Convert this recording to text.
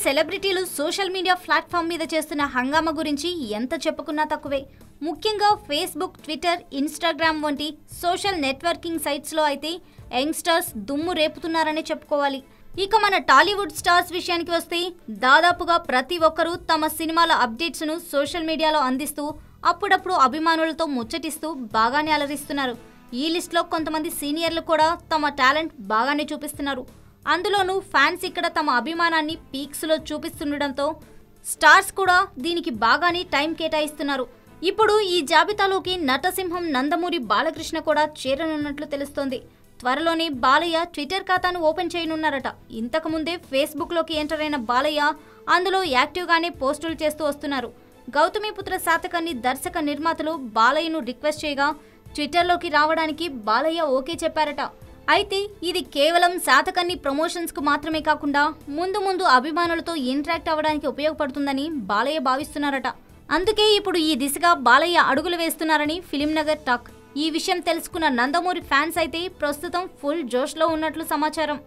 సెలబ్రిటీలు social media platform మీద చేస్తున్న హంగామా గురించి ఎంత చెప్పుకున్నా తక్కువే. ముఖ్యంగా ఫేస్బుక్, ట్విట్టర్, ఇన్స్టాగ్రామ్ వంటి సోషల్ నెట్వర్కింగ్ సైట్స్లో అయితే యంగ్స్టర్స్ దుమ్ము రేపుతున్నారనే చెప్పుకోవాలి. ఇక మన టాలీవుడ్ స్టార్స్ విషయానికి వస్తే దాదాపుగా ప్రతి ఒక్కరూ తమ సినిమాల అప్డేట్స్ను సోషల్ మీడియాలో అందిస్తూ అప్పుడప్పుడు అభిమానులతో ముచ్చటిస్తూ బాగానే అలరిస్తున్నారు. ఈ లిస్ట్లో కొంతమంది సీనియర్లు కూడా తమ టాలెంట్ బాగానే చూపిస్తున్నారు. అందులోనూ ఫ్యాన్స్ ఇక్కడ తమ అభిమానాన్ని పీక్స్లో చూపిస్తుండడంతో స్టార్స్ కూడా దీనికి బాగానే టైం కేటాయిస్తున్నారు. ఇప్పుడు ఈ జాబితాలోకి నటసింహం నందమూరి బాలకృష్ణ కూడా చేరనున్నట్లు తెలుస్తోంది. త్వరలోనే బాలయ్య ట్విట్టర్ ఖాతాను ఓపెన్ చేయనున్నారట. ఇంతకుముందే ఫేస్బుక్లోకి ఎంటర్ అయిన బాలయ్య అందులో యాక్టివ్గానే పోస్టులు చేస్తూ వస్తున్నారు. గౌతమిపుత్ర శాతకర్ణి దర్శక నిర్మాతలు బాలయ్యను రిక్వెస్ట్ చేయగా ట్విట్టర్లోకి రావడానికి బాలయ్య ఓకే చెప్పారట. అయితే ఇది కేవలం శాతకర్ణి ప్రమోషన్స్కు మాత్రమే కాకుండా ముందు ముందు అభిమానులతో ఇంటరాక్ట్ అవ్వడానికి ఉపయోగపడుతుందని బాలయ్య భావిస్తున్నారట. అందుకే ఇప్పుడు ఈ దిశగా బాలయ్య అడుగులు వేస్తున్నారని ఫిలిం నగర్ టాక్. ఈ విషయం తెలుసుకున్న నందమూరి ఫ్యాన్స్ అయితే ప్రస్తుతం ఫుల్ జోష్లో ఉన్నట్లు సమాచారం.